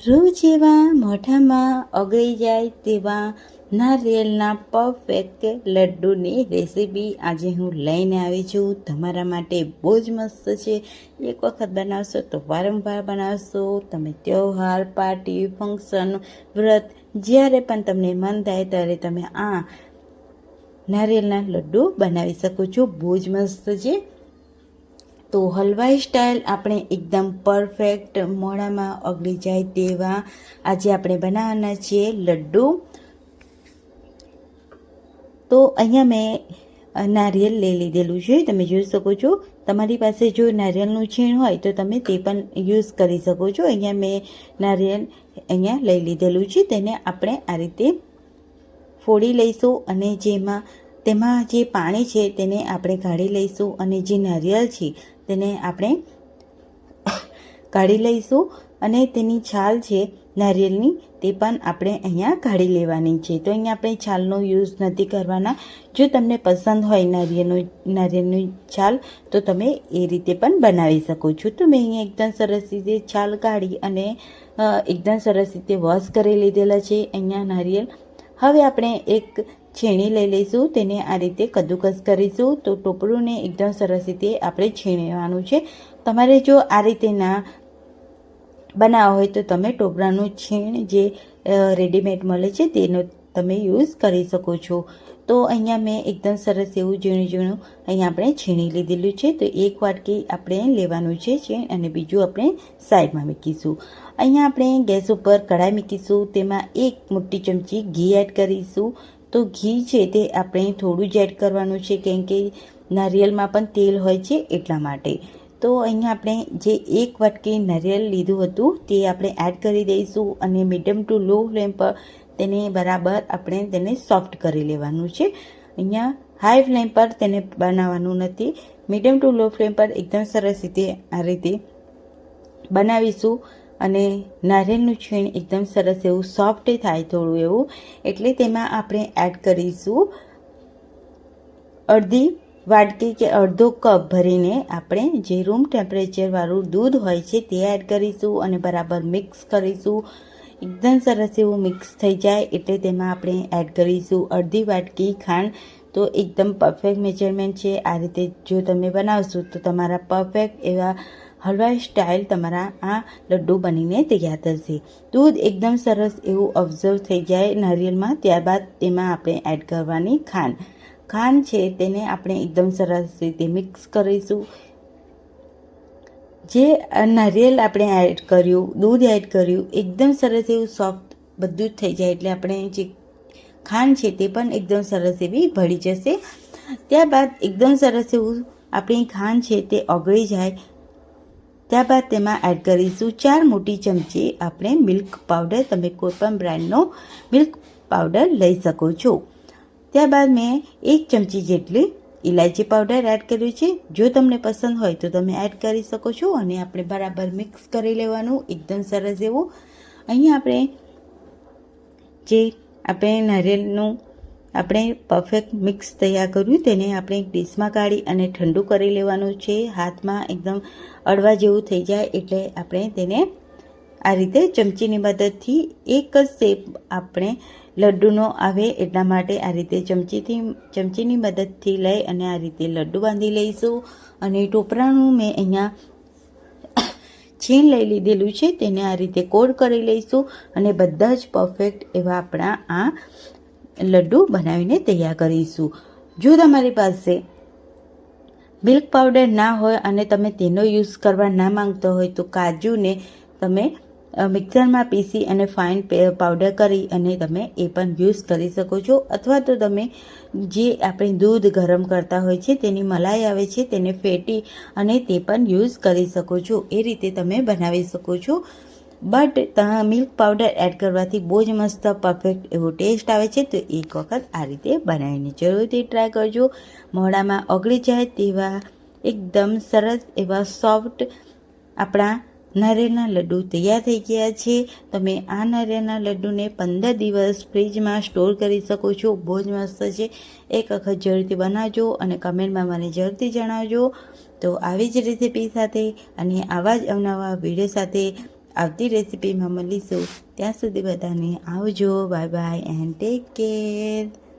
રૂ જેવા મોઢામાં ઓગળી જાય તેવા નારિયેળના પરફેક્ટ લડ્ડુની રેસીપી આજે હું લઈને આવી છું. તમારા માટે બહુ જ મસ્ત છે. એક વખત બનાવશો તો વારંવાર બનાવશો. તમે તહેવાર, પાર્ટી, ફંક્શન, વ્રત જ્યારે પણ તમને મન થાય ત્યારે તમે આ નારિયેળના લડ્ડુ બનાવી શકો છો. બહુ જ મસ્ત છે. તો હલવાઈ સ્ટાઇલ આપણે એકદમ પરફેક્ટ મોઢામાં ઓગળી જાય તેવા આજે આપણે બનાવવાના છીએ લડ્ડુ. તો અહીંયા મેં નારિયેળ લઈ લીધેલું છે, તમે જોઈ શકો છો. તમારી પાસે જો નારિયેળનું છીણ હોય તો તમે તે પણ યુઝ કરી શકો છો. અહીંયા મેં નારિયેળ લઈ લીધેલું છે, તેને આપણે આ રીતે ફોડી લઈશું અને તેમાં જે પાણી છે તેને આપણે કાઢી લઈશું અને જે નારિયેળ છે તેને આપણે કાઢી લઈશું અને તેની છાલ છે નારિયેળની તે પણ આપણે અહીંયા કાઢી લેવાની છે. તો અહીંયા આપણે છાલનો યુઝ નથી કરવાના. જો તમને પસંદ હોય નારિયેળની છાલ તો તમે એ રીતે પણ બનાવી શકો છો. તો મેં અહીંયા એકદમ સરસ રીતે છાલ કાઢી અને એકદમ સરસ રીતે વોશ કરી લીધેલા છે અહીંયા નારિયેળ. હવે આપણે એક છીણી લઈ લઈશું, તેને આ રીતે કદ્દુકસ કરીશું. તો ટોપરુંને એકદમ સરસ રીતે આપણે છીણવાનું છે. તમારે જો આ રીતે ના બનાવવા હોય તો તમે ટોપરાનું છીણ જે રેડીમેડ મળે છે તેનો તમે યુઝ કરી શકો છો. તો અહીંયા મેં એકદમ સરસ એવું ઝીણું અહીંયા આપણે છીણી લીધેલું છે. તો એક વાટકી આપણે લેવાનું છે છીણ અને બીજું આપણે સાઈડમાં મૂકીશું. અહીંયા આપણે ગેસ ઉપર કઢાઈ મૂકીશું, તેમાં એક મોટી ચમચી ઘી એડ કરીશું. તો ઘી છે તે આપણે થોડું જ એડ કરવાનું છે, કેમ કે નારિયેળમાં પણ તેલ હોય છે એટલા માટે. તો અહીંયા આપણે જે એક વાટકી નારિયેળ લીધું હતું તે આપણે એડ કરી દઈશું અને મીડિયમ ટુ લો ફ્લેમ પર તેને બરાબર આપણે તેને સોફ્ટ કરી લેવાનું છે. અહીંયા હાઈ ફ્લેમ પર તેને બનાવવાનું નથી, મીડિયમ ટુ લો ફ્લેમ પર એકદમ સરસ રીતે આ રીતે બનાવીશું. અને નારિયેળનું છીણ એકદમ સરસ એવું સોફ્ટ થાય થોડું એવું, એટલે તેમાં આપણે એડ કરીશું અડધી વાટકી કે અડધો કપ ભરીને આપણે જે રૂમ ટેમ્પરેચરવાળું દૂધ હોય છે તે એડ કરીશું અને બરાબર મિક્સ કરીશું. એકદમ સરસ એવું મિક્સ થઈ જાય એટલે તેમાં આપણે એડ કરીશું અડધી વાટકી ખાંડ. તો એકદમ પરફેક્ટ મેજરમેન્ટ છે. આ રીતે જો તમે બનાવશો તો તમારા પરફેક્ટ એવા હલવાઈ સ્ટાઇલ તમારા આ લડ્ડુ બનીને તૈયાર થશે. દૂધ એકદમ સરસ એવું ઓબ્ઝર્વ થઈ જાય નારિયેળમાં, ત્યારબાદ તેમાં આપણે એડ કરવાની ખાંડ છે તેને આપણે એકદમ સરસ રીતે મિક્સ કરીશું. જે નારિયેળ આપણે એડ કર્યું, દૂધ એડ કર્યું, એકદમ સરસ એવું સોફ્ટ બધું જ થઈ જાય એટલે આપણે જે ખાંડ છે તે પણ એકદમ સરસ એવી ભળી જશે. ત્યારબાદ એકદમ સરસ એવું આપણી ખાંડ છે તે ઓગળી જાય ત્યારબાદ તેમાં એડ કરીશું 4 મોટી ચમચી આપણે મિલ્ક પાવડર. તમે કોઈ પણ બ્રાન્ડનો મિલ્ક પાવડર લઈ શકો છો. ત્યારબાદ મેં 1 ચમચી જેટલી ઇલાયચી પાવડર એડ કર્યું છે. જો તમને પસંદ હોય તો તમે એડ કરી શકો છો અને આપણે બરાબર મિક્સ કરી લેવાનું એકદમ સરસ એવું. અહીંયા આપણે નારિયેળનું આપણે પરફેક્ટ મિક્સ તૈયાર કર્યું તેને આપણે એક ડીશમાં કાઢી અને ઠંડુ કરી લેવાનું છે. હાથમાં એકદમ અડવા જેવું થઈ જાય એટલે આપણે તેને આ રીતે ચમચીની મદદથી એક જ શેપ આપણે લડ્ડુનો આવે એટલા માટે આ રીતે ચમચીની મદદથી લઈ અને આ રીતે લડ્ડુ બાંધી લઈશું. અને ટોપરાનું મેં અહીંયા છીણ લઈ લીધેલું છે તેને આ રીતે કોડ કરી લઈશું અને બધા જ પરફેક્ટ એવા આપણા આ લડ્ડુ બનાવીને તૈયાર કરીશું. જો તમારી પાસે મિલ્ક પાવડર ના હોય અને તમે તેનો યુઝ કરવા ના માંગતો હોય તો કાજુને તમે મિક્સરમાં પીસી અને ફાઇન પાવડર કરી અને તમે એ પણ યુઝ કરી શકો છો. અથવા તો તમે જે આપણે દૂધ ગરમ કરતા હોય છે તેની મલાઈ આવે છે તેને ફેટી અને તે પણ યુઝ કરી શકો છો. એ રીતે તમે બનાવી શકો છો. બટ મિલ્ક પાવડર એડ કરવાથી બહુ જ મસ્ત પરફેક્ટ એવો ટેસ્ટ આવે છે. તો એક વખત આ રીતે બનાવીને જરૂરથી ટ્રાય કરજો. મોઢામાં ઓગળી જાય તેવા એકદમ સરસ એવા સોફ્ટ આપણા નારિયેળના લડ્ડુ તૈયાર થઈ ગયા છે. તમે આ નારિયેળના લડ્ડુને 15 દિવસ ફ્રીજમાં સ્ટોર કરી શકો છો. બહુ જ મસ્ત છે. એક વખત જરૂરથી બનાવજો અને કમેન્ટમાં મને જરૂરથી જણાવજો. તો આવી જ રેસીપી સાથે અને આવા જ અવનવા વિડીયો સાથે આવતી રેસીપીમાં મળીશું. ત્યાં સુધી બધાને આવજો. Bye bye and take care.